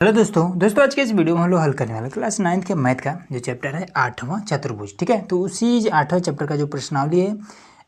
Hello दोस्तों आज के इस वीडियो में हम लोग हल करने वाले क्लास 9th के मैथ का जो चैप्टर है 8वां चतुर्भुज। ठीक है, तो उसी 8वां चैप्टर का जो प्रश्नावली है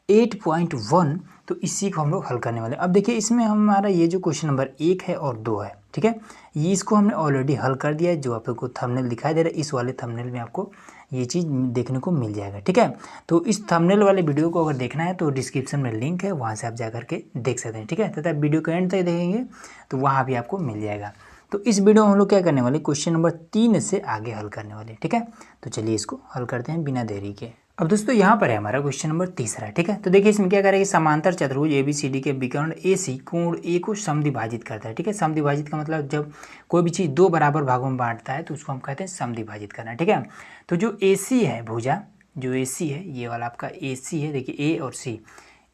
8.1, तो इसी को हम लोग हल करने वाले। अब देखिए इसमें हमारा ये जो क्वेश्चन नंबर 1 है और 2 है, ठीक है, ये इसको हमने ऑलरेडी हल कर दिया है। जो आपको थंबनेल दिखाई दे रहा है, इस वाले थंबनेल में आपको ये चीज़ देखने को मिल जाएगा। ठीक है, तो इस थंबनेल वाले वीडियो को अगर देखना है तो डिस्क्रिप्शन में लिंक है, वहाँ से आप जा करके देख सकते हैं। ठीक है, तथा वीडियो के एंड तक देखेंगे तो वहाँ भी आपको मिल जाएगा। तो इस वीडियो में हम लोग क्या करने वाले, क्वेश्चन नंबर 3 से आगे हल करने वाले। ठीक है, तो चलिए इसको हल करते हैं बिना देरी के। अब दोस्तों यहाँ पर है हमारा क्वेश्चन नंबर 3। ठीक है, तो देखिए इसमें क्या करेंगे, समांतर चतुर्भुज ABCD के विकर्ण AC कोण A को समद्विभाजित करता है। ठीक है, समद्विभाजित का मतलब जब कोई भी चीज़ दो बराबर भागों में बांटता है तो उसको हम कहते हैं समद्विभाजित करना। ठीक है, तो जो AC है भुजा, जो AC है ये वाला आपका AC है, देखिए A और C,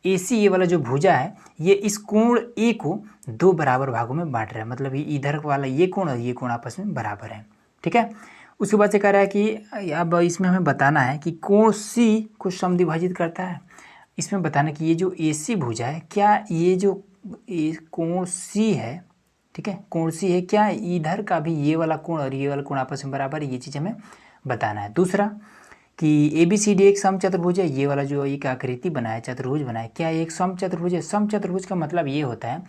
AC ये वाला जो भुजा है ये इस कोण A को दो बराबर भागों में बांट रहा है, मतलब ये इधर वाला ये कोण और ये कोण आपस में बराबर है। ठीक है, उसके बाद से कह रहा है कि अब इसमें हमें बताना है कि कोण C को समद्विभाजित करता है। इसमें बताना कि ये जो AC भुजा है, क्या ये जो कोण C है, ठीक है, कोण C है, क्या इधर का भी ये वाला कोण और ये वाला कोण आपस में बराबर है, ये चीज़ हमें बताना है। दूसरा कि ABCD एक समचतुर्भुज है, ये वाला जो एक आकृति बनाया चतुर्भुज बनाया, क्या ये एक समचतुर्भुज है। समचतुर्भुज का मतलब ये होता है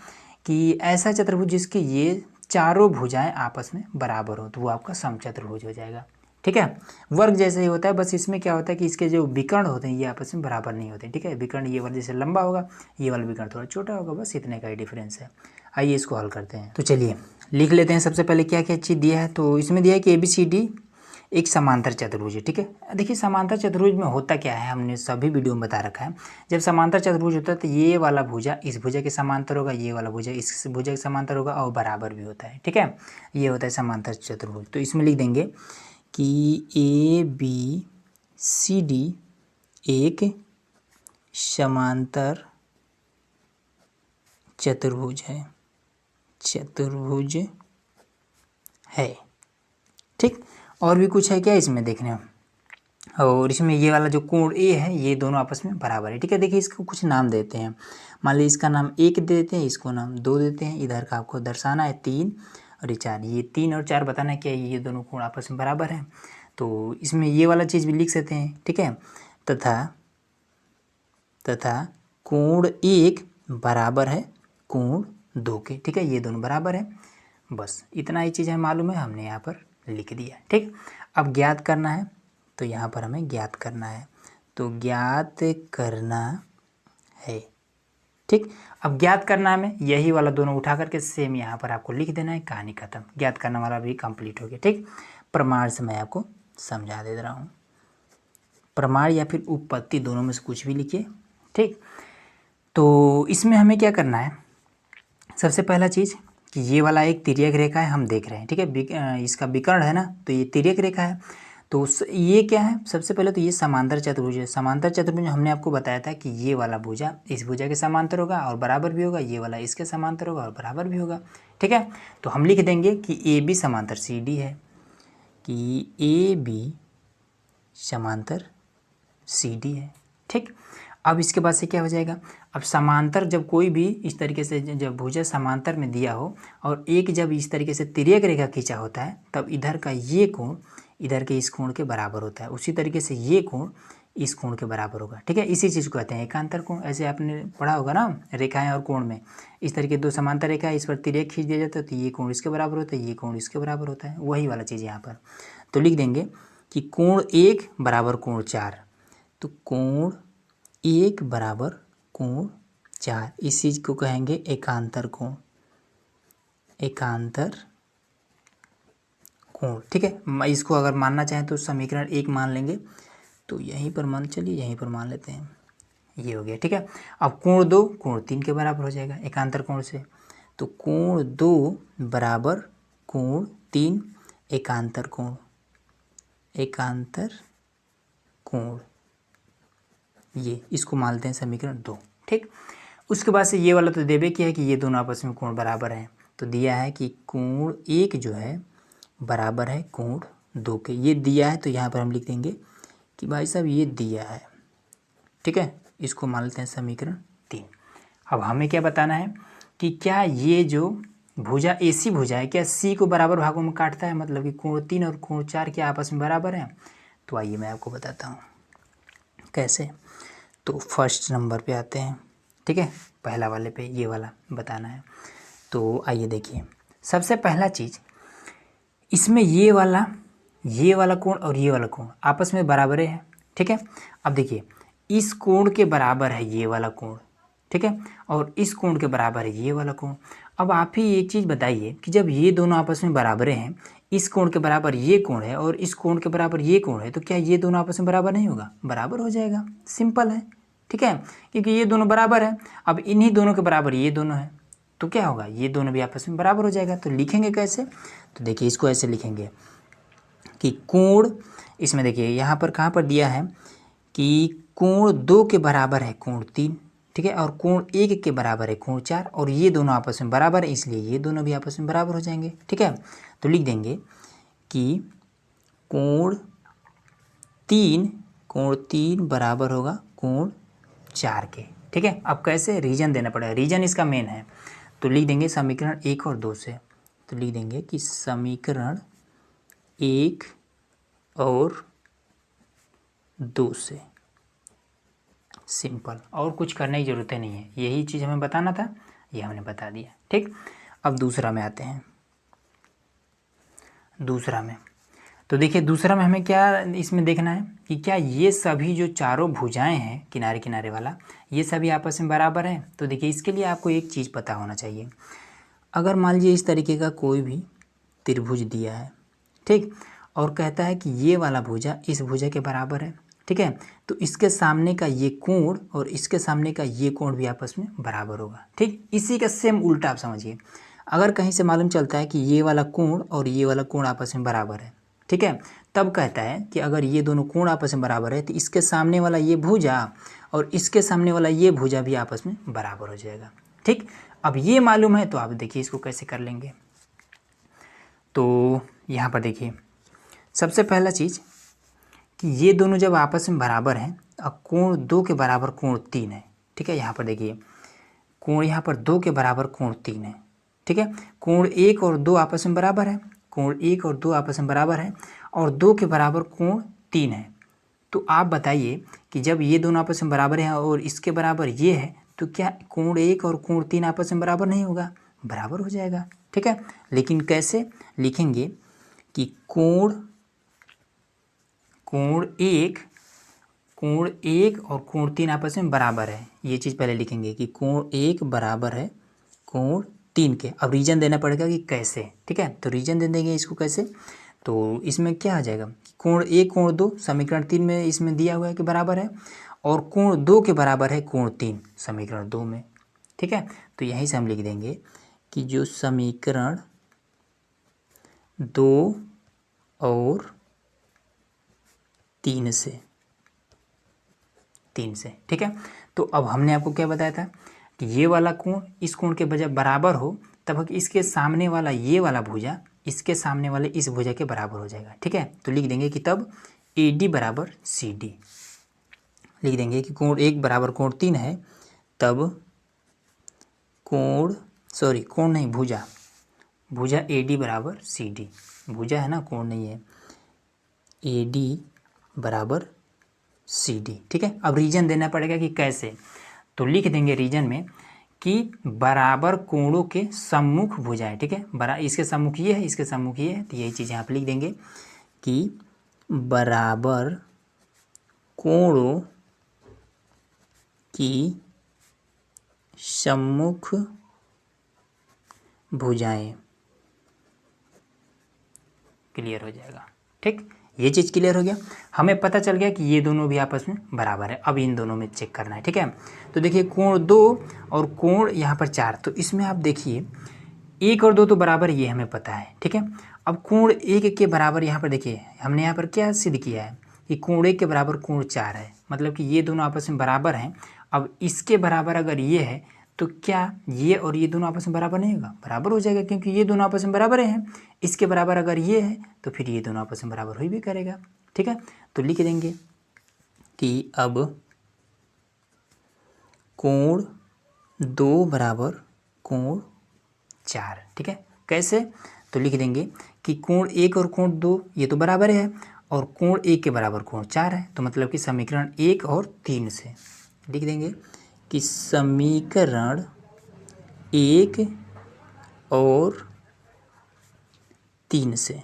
कि ऐसा चतुर्भुज जिसके ये चारों भुजाएं आपस में बराबर हो, तो वो आपका समचतुर्भुज हो जाएगा। ठीक है, वर्ग जैसे ही होता है, बस इसमें क्या होता है कि इसके जो विकर्ण होते हैं ये आपस में बराबर नहीं होते। ठीक है, विकर्ण ये वाला जैसे लंबा होगा, ये वाला विकर्ण थोड़ा छोटा होगा, बस इतने का ही डिफरेंस है। आइए इसको हल करते हैं। तो चलिए लिख लेते हैं। सबसे पहले क्या क्या चीज़ दिया है, तो इसमें दिया है कि ABCD एक समांतर चतुर्भुज है। ठीक है, देखिए समांतर चतुर्भुज में होता क्या है, हमने सभी वीडियो में बता रखा है। जब समांतर चतुर्भुज होता है तो ये वाला भुजा इस भुजा के समांतर होगा, ये वाला भुजा इस भुजा के समांतर होगा और बराबर भी होता है। ठीक है, ये होता है समांतर चतुर्भुज। तो इसमें लिख देंगे कि ABCD एक समांतर चतुर्भुज है, चतुर्भुज है। ठीक, और भी कुछ है क्या इसमें देखने में, और इसमें ये वाला जो कोण A है ये दोनों आपस में बराबर है। ठीक है, देखिए इसको कुछ नाम देते हैं। मान लीजिए इसका नाम 1 दे देते हैं, इसको नाम 2 देते हैं, इधर का आपको दर्शाना है 3 और ये 4, ये 3 और 4 बताना है क्या ये दोनों कोण आपस में बराबर हैं। तो इसमें ये वाला चीज़ भी लिख सकते हैं। ठीक है, तथा कोण 1 बराबर है कोण 2 के। ठीक है, ये दोनों बराबर है, बस इतना ही चीज़ है मालूम है, हमने यहाँ पर लिख दिया। ठीक, अब ज्ञात करना है, तो यहाँ पर हमें ज्ञात करना है, तो ज्ञात करना है। ठीक, अब ज्ञात करना हमें यही वाला दोनों उठा करके सेम यहाँ पर आपको लिख देना है, कहानी खत्म। ज्ञात करना वाला भी कंप्लीट हो गया। ठीक, प्रमाण से मैं आपको समझा दे रहा हूँ, प्रमाण या फिर उपपत्ति दोनों में से कुछ भी लिखिए। ठीक, तो इसमें हमें क्या करना है, सबसे पहला चीज़ कि ये वाला एक तिर्यक रेखा है, हम देख रहे हैं। ठीक है, इसका विकर्ण है ना, तो ये तिर्यक रेखा है। तो ये क्या है, सबसे पहले तो ये समांतर चतुर्भुज है। समांतर चतुर्भुज हमने आपको बताया था कि ये वाला भुजा इस भुजा के समांतर होगा और बराबर भी होगा, ये वाला इसके समांतर होगा और बराबर भी होगा। ठीक है, तो हम लिख देंगे कि AB समांतर CD है, कि AB समांतर CD है। ठीक, अब इसके बाद से क्या हो जाएगा, अब समांतर जब कोई भी इस तरीके से जब भुजा समांतर में दिया हो और एक जब इस तरीके से तिर्यक रेखा खींचा होता है, तब इधर का ये कोण इधर के इस कोण के बराबर होता है, उसी तरीके से ये कोण इस कोण के बराबर होगा। ठीक है, इसी चीज़ को कहते हैं एकांतर कोण। ऐसे आपने पढ़ा होगा ना रेखाएं और कोण में, इस तरीके दो समांतर रेखा है, इस पर तिर्यक खींच दिया जाता है तो ये कोण इसके बराबर होता है, ये कोण इसके बराबर होता है, वही वाला चीज़ यहाँ पर। तो लिख देंगे कि कोण 1 बराबर कोण 4, तो कोण 1 बराबर कोण 4, इस चीज़ को कहेंगे एकांतर कोण, एकांतर कोण। ठीक है, इसको अगर मानना चाहें तो समीकरण 1 मान लेंगे, तो यहीं पर मान, चलिए यहीं पर मान लेते हैं, ये हो गया। ठीक है, अब कोण 2 कोण 3 के बराबर हो जाएगा एकांतर कोण से, तो कोण 2 बराबर कोण 3 एकांतर कोण, एकांतर कोण, ये इसको मान लेते हैं समीकरण 2। ठीक, उसके बाद से ये वाला तो देवे किया है कि ये दोनों आपस में कोण बराबर हैं, तो दिया है कि कोण 1 जो है बराबर है कोण 2 के, ये दिया है, तो यहाँ पर हम लिख देंगे कि भाई साहब ये दिया है। ठीक है, इसको मान लेते हैं समीकरण 3। अब हमें क्या बताना है कि क्या ये जो भुजा AC भुजा है, क्या C को बराबर भागों में काटता है, मतलब कि कोण 3 और कोण 4 क्या आपस में बराबर हैं। तो आइए मैं आपको बताता हूँ कैसे। तो फर्स्ट नंबर पे आते हैं, ठीक है, पहला वाले पे ये वाला बताना है। तो आइए देखिए, सबसे पहला चीज़ इसमें ये वाला कोण और ये वाला कोण आपस में बराबर है, ठीक है। अब देखिए इस कोण के बराबर है ये वाला कोण, ठीक है, और इस कोण के बराबर है ये वाला कोण। अब आप ही एक चीज़ बताइए कि जब ये दोनों आपस में बराबर हैं, इस कोण के बराबर ये कोण है और इस कोण के बराबर ये कोण है, तो क्या ये दोनों आपस में बराबर नहीं होगा, बराबर हो जाएगा, सिंपल है, ठीक है, क्योंकि ये दोनों बराबर है। अब इन्हीं दोनों के बराबर ये दोनों है, तो क्या होगा, ये दोनों भी आपस में बराबर हो जाएगा। तो लिखेंगे कैसे, तो देखिए इसको ऐसे लिखेंगे कि कोण, इसमें देखिए यहाँ पर कहाँ पर दिया है कि कोण 2 के बराबर है कोण 3, ठीक है, और कोण 1 के बराबर है कोण 4, और ये दोनों आपस में बराबर है, इसलिए ये दोनों भी आपस में बराबर हो जाएंगे, ठीक है। तो लिख देंगे कि कोण 3 बराबर होगा कोण 4 के, ठीक है। अब कैसे, रीजन देना पड़ेगा, रीजन इसका मेन है। तो लिख देंगे समीकरण 1 और 2 से। तो लिख देंगे कि समीकरण 1 और 2 से, सिंपल, और कुछ करने की ज़रूरत नहीं है, यही चीज़ हमें बताना था, ये हमने बता दिया, ठीक। अब दूसरा में आते हैं, दूसरा में तो देखिए दूसरा में हमें क्या इसमें देखना है कि क्या ये सभी जो चारों भुजाएं हैं किनारे किनारे वाला, ये सभी आपस में बराबर हैं। तो देखिए इसके लिए आपको एक चीज़ पता होना चाहिए, अगर मान लीजिए इस तरीके का कोई भी त्रिभुज दिया है, ठीक, और कहता है कि ये वाला भुजा इस भुजा के बराबर है, ठीक है, तो इसके सामने का ये कोण और इसके सामने का ये कोण भी आपस में बराबर होगा, ठीक। इसी का सेम उल्टा आप समझिए, अगर कहीं से मालूम चलता है कि ये वाला कोण और ये वाला कोण आपस में बराबर है, ठीक है, तब कहता है कि अगर ये दोनों कोण आपस में बराबर है तो इसके सामने वाला ये भुजा और इसके सामने वाला ये भुजा भी आपस में बराबर हो जाएगा, ठीक। अब ये मालूम है तो आप देखिए इसको कैसे कर लेंगे। तो यहाँ पर देखिए सबसे पहला चीज़ कि ये दोनों जब आपस में बराबर हैं, अब कोण 2 के बराबर कोण 3 है, ठीक है। यहाँ पर देखिए कोण यहाँ पर 2 के बराबर कोण 3 है, ठीक है, कोण 1 और 2 आपस में बराबर है, कोण 1 और 2 आपस में बराबर है, और 2 के बराबर कोण 3 है। तो आप बताइए कि जब ये दोनों आपस में बराबर हैं और इसके बराबर ये है, तो क्या कोण 1 और कोण 3 आपस में बराबर नहीं होगा, बराबर हो जाएगा, ठीक है। लेकिन कैसे लिखेंगे कि कोण 1 और कोण 3 आपस में बराबर है, ये चीज़ पहले लिखेंगे कि कोण 1 बराबर है कोण 3 के। अब रीजन देना पड़ेगा कि कैसे, ठीक है, तो रीजन दे देंगे इसको कैसे। तो इसमें क्या आ जाएगा, कोण 1 कोण 2 समीकरण 3 में इसमें दिया हुआ है कि बराबर है, और कोण 2 के बराबर है कोण 3 समीकरण 2 में, ठीक है। तो यहीं से हम लिख देंगे कि जो समीकरण 2 और 3 से, ठीक है। तो अब हमने आपको क्या बताया था कि ये वाला कोण इस कोण के बजाय बराबर हो, तब इसके सामने वाला ये वाला भुजा इसके सामने वाले इस भुजा के बराबर हो जाएगा, ठीक है। तो लिख देंगे कि तब AD बराबर CD, लिख देंगे कि कोण 1 बराबर कोण 3 है, तब कोण नहीं भुजा AD बराबर CD, भुजा है ना, कोण नहीं है, AD बराबर CD, ठीक है। अब रीजन देना पड़ेगा कि कैसे, तो लिख देंगे रीजन में कि बराबर कोणों के सम्मुख भुजाएं, ठीक है, इसके सम्मुख ये है, इसके सम्मुख ये है, तो यही चीज़ यहाँ पर लिख देंगे कि बराबर कोणों की सम्मुख भुजाएं, क्लियर हो जाएगा, ठीक। ये चीज़ क्लियर हो गया, हमें पता चल गया कि ये दोनों भी आपस में बराबर है। अब इन दोनों में चेक करना है, ठीक है। तो देखिए कोण 2 और कोण यहाँ पर 4, तो इसमें आप देखिए 1 और 2 तो बराबर ये हमें पता है, ठीक है। अब कोण 1 के बराबर यहाँ पर देखिए हमने यहाँ पर क्या सिद्ध किया है कि कोण 1 के बराबर कोण 4 है, मतलब कि ये दोनों आपस में बराबर हैं। अब इसके बराबर अगर ये है तो क्या ये और ये दोनों आपस में बराबर नहीं होगा, बराबर हो जाएगा, क्योंकि ये दोनों आपस में बराबर हैं। इसके बराबर अगर ये है तो फिर ये दोनों आपस में बराबर हो भी करेगा, ठीक है। तो लिख देंगे कि अब कोण 2 बराबर कोण 4। ठीक है, कैसे? तो लिख देंगे कि कोण 1 और कोण 2 ये तो बराबर है और कोण 1 के बराबर कोण 4 है, तो मतलब कि समीकरण 1 और 3 से लिख देंगे कि समीकरण 1 और 3 से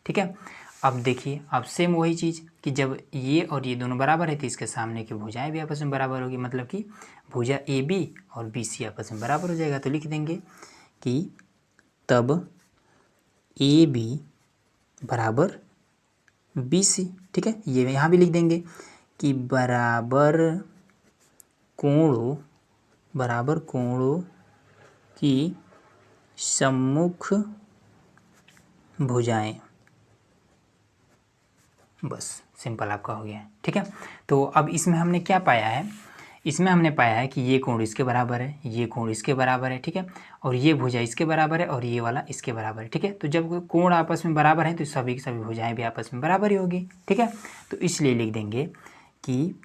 ठीक है। अब देखिए, अब सेम वही चीज़ कि जब ये और ये दोनों बराबर है तो इसके सामने की भुजाएं भी आपस में बराबर होगी, मतलब कि भुजा ए बी और बी सी आपस में बराबर हो जाएगा। तो लिख देंगे कि तब ए बी बराबर बी सी। ठीक है, ये यहाँ भी लिख देंगे कि बराबर कोणों की सम्मुख भुजाएं। बस सिंपल आपका हो गया है। ठीक है, तो अब इसमें हमने क्या पाया है? इसमें हमने पाया है कि ये कोण इसके बराबर है, ये कोण इसके बराबर है। ठीक है, और ये भुजा इसके बराबर है और ये वाला इसके बराबर है। ठीक है, तो जब कोण आपस में बराबर है तो सभी की सभी भुजाएं भी आपस में बराबर ही होगी। ठीक है, तो इसलिए लिख देंगे कि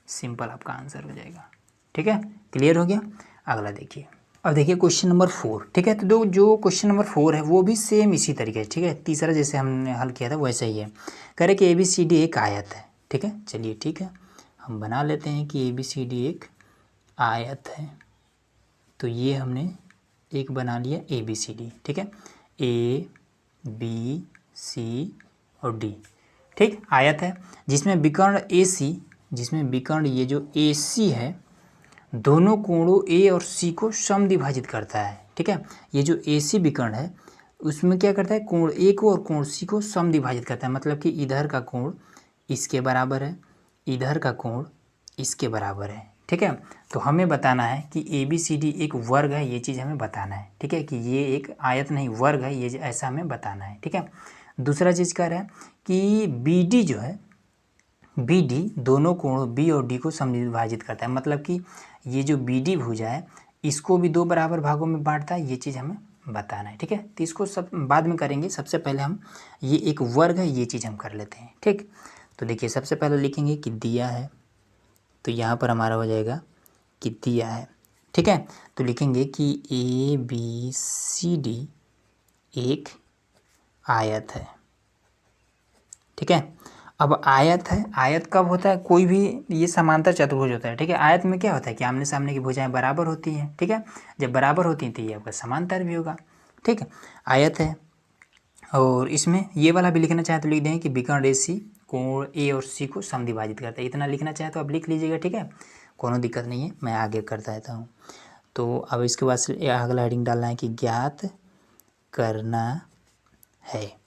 सिंपल आपका आंसर हो जाएगा। ठीक है, क्लियर हो गया। अगला देखिए, अब देखिए क्वेश्चन नंबर 4। ठीक है, तो जो क्वेश्चन नंबर 4 है वो भी सेम इसी तरीके से। ठीक है, तीसरा जैसे हमने हल किया था वैसा ही है। कह रहे कि ABCD एक आयत है। ठीक है, चलिए ठीक है, हम बना लेते हैं कि ABCD एक आयत है। तो ये हमने एक बना लिया ABCD। ठीक है, ABC और D। ठीक, आयत है जिसमें विकर्ण ये जो AC है दोनों कोणों A और C को समद्विभाजित करता है। ठीक है, ये जो AC विकर्ण है उसमें क्या करता है, कोण A को और कोण C को समद्विभाजित करता है, मतलब कि इधर का कोण इसके बराबर है, इधर का कोण इसके बराबर है। ठीक है, तो हमें बताना है कि ABCD एक वर्ग है, ये चीज़ हमें बताना है। ठीक है, कि ये एक आयत नहीं वर्ग है, ये ऐसा हमें बताना है। ठीक है, दूसरा चीज़ कह रहा है कि BD जो है, BD दोनों कोणों B और D को समद्विभाजित करता है, मतलब कि ये जो BD भुजा है इसको भी 2 बराबर भागों में बांटता है, ये चीज़ हमें बताना है। ठीक है, तो इसको सब बाद में करेंगे, सबसे पहले हम ये एक वर्ग है ये चीज़ हम कर लेते हैं। ठीक, तो देखिए सबसे पहले लिखेंगे कि दिया है, तो यहाँ पर हमारा हो जाएगा कि दिया है। ठीक है, तो लिखेंगे कि ABCD एक आयत है। ठीक है, अब आयत है, आयत कब होता है? कोई भी ये समांतर चतुर्भुज होता है। ठीक है, आयत में क्या होता है कि आमने सामने की भुजाएं बराबर होती हैं। ठीक है, जब बराबर होती हैं तो ये आपका समांतर भी होगा। ठीक है, आयत है और इसमें ये वाला भी लिखना चाहे तो लिख दें कि विकर्ण AC कोण A और C को समद्विभाजित करता है। इतना लिखना चाहे तो आप लिख लीजिएगा। ठीक है, कोनो दिक्कत नहीं है, मैं आगे करता रहता हूँ। तो अब इसके बाद से अगला हेडिंग डालना है कि ज्ञात करना है।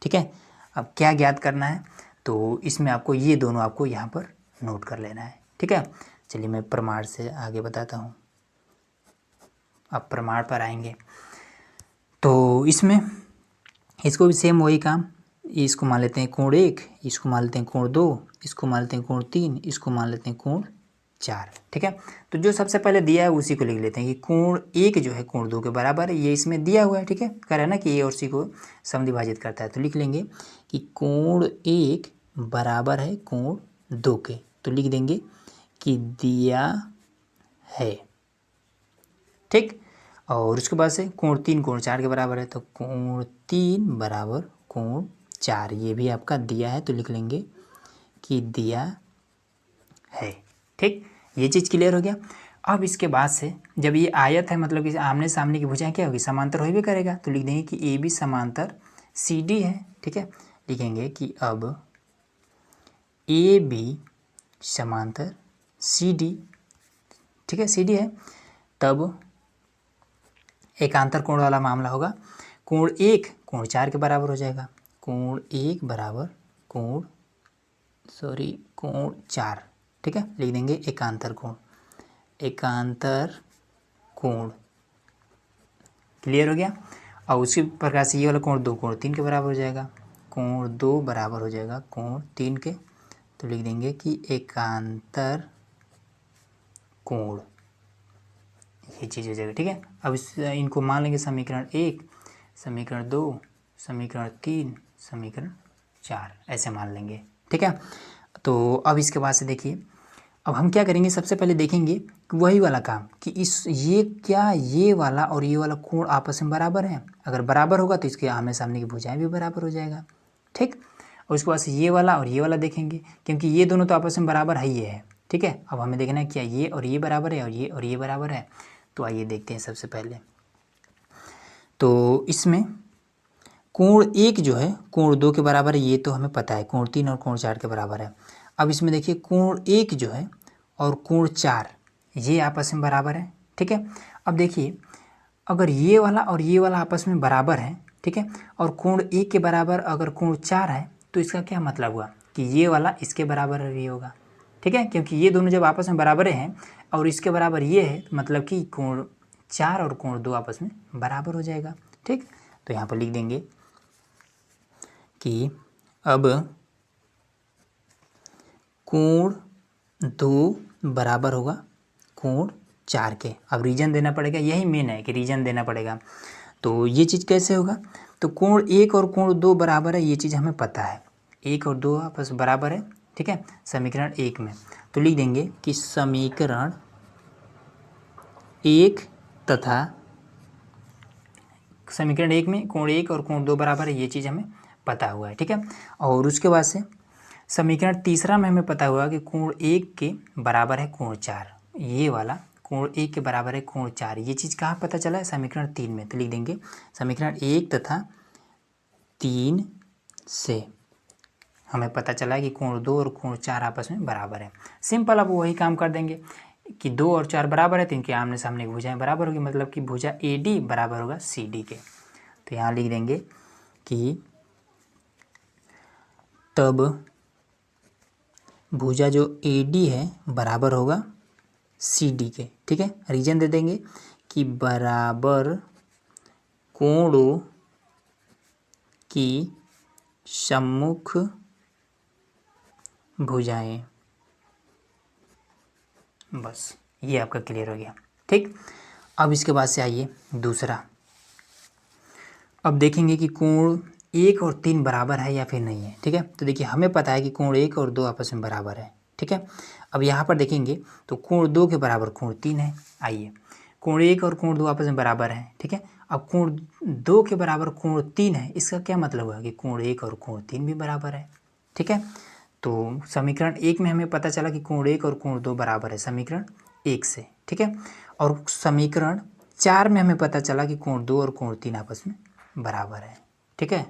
ठीक है, अब क्या ज्ञात करना है? तो इसमें आपको ये दोनों आपको यहाँ पर नोट कर लेना है। ठीक है, चलिए मैं प्रमाण से आगे बताता हूँ। अब प्रमाण पर आएंगे तो इसमें इसको भी सेम वही काम, इसको मान लेते हैं कोण 1, इसको मान लेते हैं कोण 2, इसको मान लेते हैं कोण 3, इसको मान लेते हैं कोण 4। ठीक है, तो जो सबसे पहले दिया है उसी को लिख लेते हैं कि कोण 1 जो है कोण 2 के बराबर है, ये इसमें दिया हुआ है। ठीक है, कह रहा है ना कि A और C को समद्विभाजित करता है, तो लिख लेंगे कि कोण 1 बराबर है कोण 2 के। तो लिख देंगे कि दिया है। ठीक, और उसके बाद से कोण 3 कोण 4 के बराबर है, तो कोण 3 बराबर कोण 4 ये भी आपका दिया है, तो लिख लेंगे कि दिया है। ठीक, ये चीज़ क्लियर हो गया। अब इसके बाद से जब ये आयत है मतलब कि आमने सामने की भुजाएं क्या होगी, समांतर हो भी करेगा, तो लिख देंगे कि AB समांतर CD है। ठीक है, लिखेंगे कि अब AB समांतर CD। ठीक है, CD है, तब एकांतर कोण वाला मामला होगा, कोण 1 कोण 4 के बराबर हो जाएगा, कोण 1 बराबर कोण 4। ठीक है, लिख देंगे एकांतर कोण। क्लियर हो गया। और उसी प्रकार से ये वाला कोण 2 कोण 3 के बराबर हो जाएगा, कोण 2 बराबर हो जाएगा कोण 3 के, तो लिख देंगे कि एकांतर कोण, ये चीज़ हो जाएगा। ठीक है, अब इनको मान लेंगे समीकरण 1, समीकरण 2, समीकरण 3, समीकरण 4 ऐसे मान लेंगे, ठीक है। तो अब इसके बाद से देखिए, अब हम क्या करेंगे, सबसे पहले देखेंगे कि वही वाला काम कि ये वाला और ये वाला कोण आपस में बराबर है। अगर बराबर होगा तो इसके आमने सामने की भुजाएं भी बराबर हो जाएगा, ठीक। और उसके बाद से ये वाला और ये वाला देखेंगे, क्योंकि ये दोनों तो आपस में बराबर है ही है, ठीक है। अब हमें देखना है क्या ये और ये बराबर है और ये बराबर है। तो आइए देखते हैं सबसे पहले। तो इसमें कोण 1 जो है कोण 2 के बराबर है, ये तो हमें पता है। कोण 3 और कोण 4 के बराबर है। अब इसमें देखिए कोण 1 जो है और कोण 4 ये आपस में बराबर है, ठीक है। अब देखिए अगर ये वाला और ये वाला आपस में बराबर है, ठीक है, और कोण 1 के बराबर अगर कोण 4 है, तो इसका क्या मतलब हुआ कि ये वाला इसके बराबर भी होगा, ठीक है। क्योंकि ये दोनों जब आपस में बराबर हैं और इसके बराबर ये है, तो मतलब कि कोण 4 और कोण 2 आपस में बराबर हो जाएगा, ठीक। तो यहाँ पर लिख देंगे कि अब कोण 2 बराबर होगा कोण 4 के। अब रीजन देना पड़ेगा, यही मेन है कि रीजन देना पड़ेगा। तो ये चीज़ कैसे होगा, तो कोण 1 और कोण 2 बराबर है, ये चीज़ हमें पता है। 1 और 2 आपस बराबर है, ठीक है, समीकरण 1 में। तो लिख देंगे कि समीकरण 1 तथा समीकरण 1 में कोण 1 और कोण 2 बराबर है, ये चीज़ हमें पता हुआ है, ठीक है। और उसके बाद से समीकरण तीसरा में हमें पता हुआ कि कोण 1 के बराबर है कोण 4, ये वाला कोण 1 के बराबर है कोण 4, ये चीज़ कहाँ पता चला है, समीकरण 3 में। तो लिख देंगे समीकरण 1 तथा 3 से हमें पता चला है कि कोण 2 और कोण 4 आपस में बराबर है। सिंपल, अब वही काम कर देंगे कि 2 और 4 बराबर है तो इनके आमने सामने की भुजाएं बराबर होगी, मतलब कि भुजा AD बराबर होगा CD के। तो यहाँ लिख देंगे कि तब भुजा जो AD है बराबर होगा CD के, ठीक है। रीजन दे देंगे कि बराबर कोणों की सम्मुख भुजाएं, बस ये आपका क्लियर हो गया, ठीक। अब इसके बाद से आइए दूसरा। अब देखेंगे कि कोण 1 और 3 बराबर है या फिर नहीं है, ठीक है। तो देखिए हमें पता है कि कोण 1 और 2 आपस में बराबर है, ठीक है। अब यहाँ पर देखेंगे तो कोण 2 के बराबर कोण 3 है। आइए, कोण 1 और कोण 2 आपस में बराबर है, ठीक है। अब कोण 2 के बराबर कोण 3 है, इसका क्या मतलब हुआ कि कोण 1 और कोण 3 भी बराबर है, ठीक है। तो समीकरण 1 में हमें पता चला कि कोण 1 और कोण 2 बराबर है, समीकरण 1 से, ठीक है। और समीकरण 4 में हमें पता चला कि कोण 2 और कोण 3 आपस में बराबर है, ठीक है।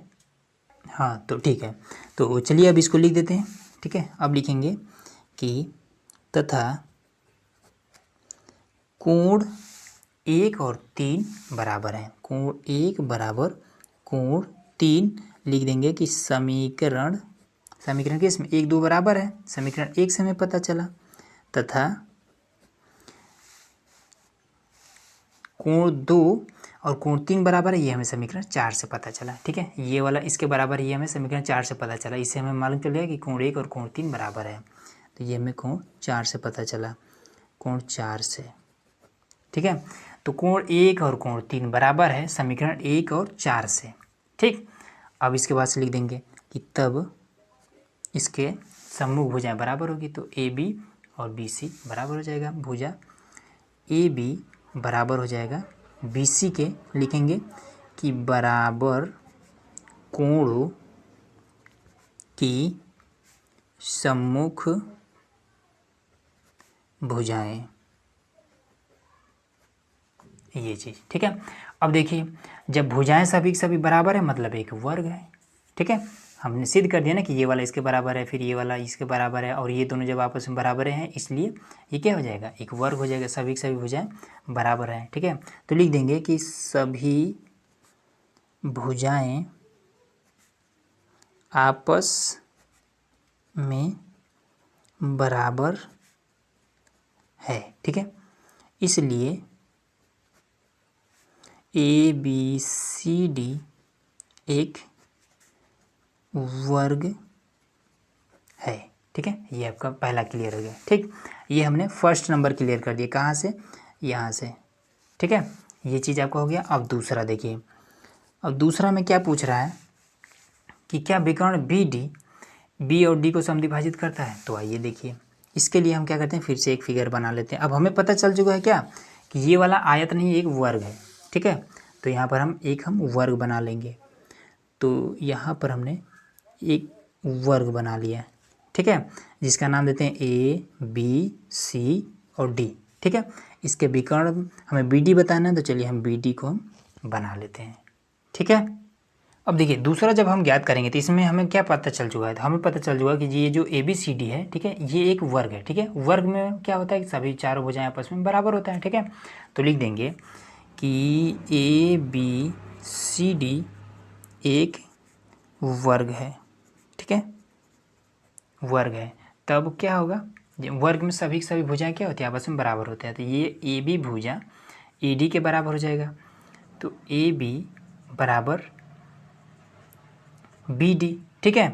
हाँ तो ठीक है, तो चलिए अब इसको लिख देते हैं, ठीक है। अब लिखेंगे कि तथा कोण 1 और 3 बराबर हैं, कोण 1 बराबर कोण 3 लिख देंगे कि समीकरण किस में 1 2 बराबर है, समीकरण 1 से हमें पता चला, तथा कोण 2 और कोण 3 बराबर है, ये हमें समीकरण 4 से पता चला, ठीक है। ये वाला इसके बराबर, ये हमें समीकरण 4 से पता चला, इससे हमें मालूम चल गया कि कोण 1 और कोण 3 बराबर है। तो ये हमें कोण 4 से पता चला, कोण 4 से, ठीक है। तो कोण 1 और कोण 3 बराबर है समीकरण 1 और 4 से, ठीक। अब इसके बाद से लिख देंगे कि तब इसके सम्मुख भुजाएं बराबर होगी, तो AB और BC बराबर हो जाएगा। भुजा AB बराबर हो जाएगा BC के, लिखेंगे कि बराबर कोणों की सम्मुख भुजाएं, ये चीज़, ठीक है। अब देखिए जब भुजाएं सभी की सभी बराबर है मतलब एक वर्ग है, ठीक है। हमने सिद्ध कर दिया ना कि ये वाला इसके बराबर है, फिर ये वाला इसके बराबर है, और ये दोनों जब आपस में बराबर हैं इसलिए ये क्या हो जाएगा, एक वर्ग हो जाएगा, सभी की सभी भुजाएं बराबर हैं, ठीक है। तो लिख देंगे कि सभी भुजाएं आपस में बराबर है, ठीक है। इसलिए ABCD एक वर्ग है, ठीक है। ये आपका पहला क्लियर हो गया, ठीक। ये हमने फर्स्ट नंबर क्लियर कर दिया, कहाँ से, यहाँ से, ठीक है। ये चीज़ आपका हो गया। अब दूसरा देखिए, अब दूसरा में क्या पूछ रहा है कि क्या विकर्ण बी और डी को समद्विभाजित करता है। तो आइए देखिए, इसके लिए हम क्या करते हैं, फिर से एक फिगर बना लेते हैं। अब हमें पता चल चुका है क्या कि ये वाला आयत नहीं, एक वर्ग है, ठीक है। तो यहाँ पर हम वर्ग बना लेंगे। तो यहाँ पर हमने एक वर्ग बना लिया, ठीक है, जिसका नाम देते हैं ए बी सी और डी, ठीक है। इसके विकर्ण हमें बी डी बताना है, तो चलिए हम बी डी को हम बना लेते हैं, ठीक है। अब देखिए दूसरा जब हम ज्ञात करेंगे तो इसमें हमें क्या पता चल चुका है, तो हमें पता चल चुका कि ये जो ए बी सी डी है, ठीक है, ये एक वर्ग है, ठीक है। वर्ग में क्या होता है कि सभी चारों भुजाएं आपस में बराबर होता है, ठीक है। तो लिख देंगे कि ए बी सी डी एक वर्ग है, ठीक है, वर्ग है। तब क्या होगा, वर्ग में सभी भुजाएं क्या होती है, आपस में बराबर होते हैं। तो ये ए बी भुजा ए डी के बराबर हो जाएगा, तो ए बी बराबर बी डी, ठीक है।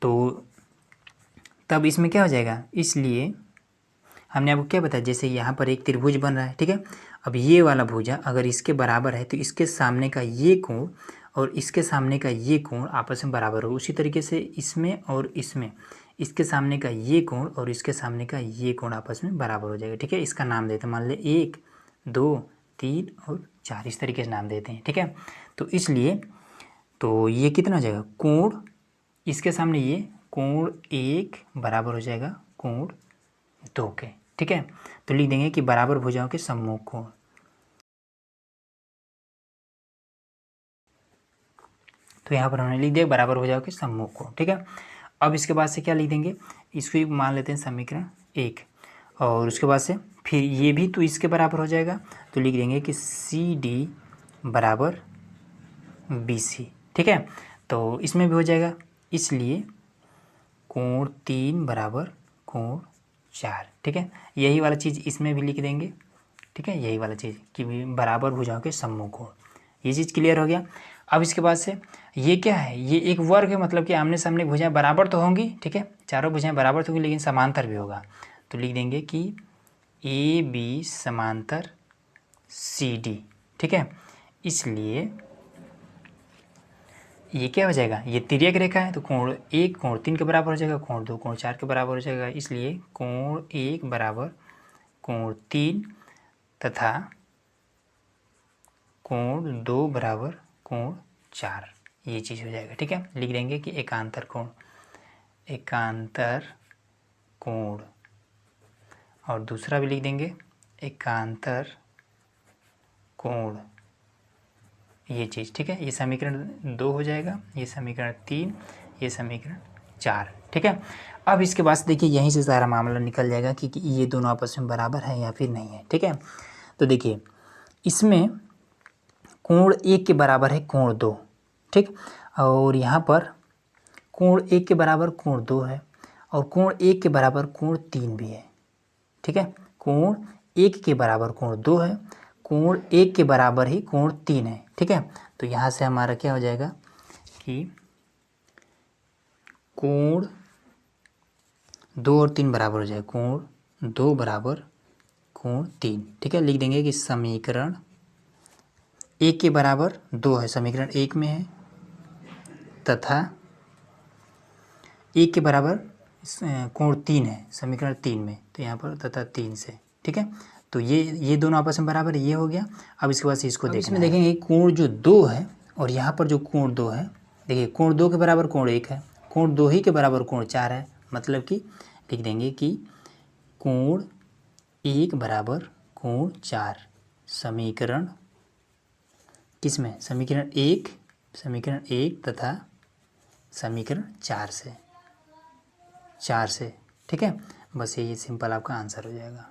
तो तब इसमें क्या हो जाएगा, इसलिए हमने आपको क्या बताया, जैसे यहाँ पर एक त्रिभुज बन रहा है, ठीक है। अब ये वाला भुजा अगर इसके बराबर है तो इसके सामने का ये कोण और इसके सामने का ये कोण आपस में बराबर हो। उसी तरीके से इसमें और इसमें, इसके सामने का ये कोण और इसके सामने का ये कोण आपस में बराबर हो जाएगा, ठीक है। इसका नाम देते हैं, मान ले 1 2 3 और 4, इस तरीके से नाम देते हैं, ठीक है। तो इसलिए तो ये कितना हो जाएगा, कोण इसके सामने ये कोण 1 बराबर हो जाएगा कोण 2 के, ठीक है। तो लिख देंगे कि बराबर भुजाओं के सम्मुख कोण। तो यहाँ पर हमने लिख दिया बराबर भुजाओं के सम्मुख कोण, ठीक है। अब इसके बाद से क्या लिख देंगे, इसको मान लेते हैं समीकरण 1, और उसके बाद से फिर ये भी तो इसके बराबर हो जाएगा। तो लिख देंगे कि सी डी बराबर बी सी, ठीक है। तो इसमें भी हो जाएगा, इसलिए कोण 3 बराबर कोण 4, ठीक है। यही वाला चीज़ इसमें भी लिख देंगे, ठीक है, यही वाला चीज़ कि बराबर भुजाओं के सम्मुख कोण, ये चीज़ क्लियर हो गया। अब इसके बाद से ये क्या है, ये एक वर्ग है, मतलब कि आमने सामने भुजाएं बराबर तो होंगी, ठीक है, चारों भुजाएं बराबर तो होंगी लेकिन समांतर भी होगा। तो लिख देंगे कि ए बी समांतर सी डी, ठीक है। इसलिए ये क्या हो जाएगा, ये तिर्यक रेखा है, तो कोण 1 कोण 3 के बराबर हो जाएगा, कोण 2 कोण 4 के बराबर हो जाएगा। इसलिए कोण 1 बराबर कोण 3 तथा कोण 2 बराबर कोण 4, ये चीज़ हो जाएगा, ठीक है। लिख देंगे कि एकांतर कोण, और दूसरा भी लिख देंगे एकांतर कोण, ये चीज़, ठीक है। ये समीकरण 2 हो जाएगा, ये समीकरण 3, ये समीकरण 4, ठीक है। अब इसके बाद देखिए यहीं से सारा मामला निकल जाएगा कि ये दोनों आपस में बराबर है या फिर नहीं है, ठीक है। तो देखिए इसमें कोण 1 के बराबर है कोण 2, ठीक, और यहाँ पर कोण 1 के बराबर कोण 2 है और कोण 1 के बराबर कोण 3 भी है, ठीक है। कोण 1 के बराबर कोण 2 है, कोण 1 के बराबर ही कोण 3 है, ठीक है। तो यहाँ से हमारा क्या हो जाएगा कि कोण 2 और 3 बराबर हो जाएगा, कोण 2 बराबर कोण 3, ठीक है। लिख देंगे कि समीकरण 1 के बराबर 2 है, समीकरण 1 में है, तथा 1 के बराबर कोण 3 है समीकरण 3 में, तो यहाँ पर तथा 3 से, ठीक है। तो ये दोनों आपस में बराबर है, ये हो गया। अब इसके बाद से इसको देखना है, देखेंगे कोण जो 2 है और यहाँ पर जो कोण 2 है, देखिए कोण 2 के बराबर कोण 1 है, कोण 2 ही के बराबर कोण 4 है, मतलब कि लिख देंगे कि कोण 1 बराबर कोण 4, समीकरण किसमें, समीकरण 1 तथा समीकरण 4 से, ठीक है। बस ये सिंपल आपका आंसर हो जाएगा।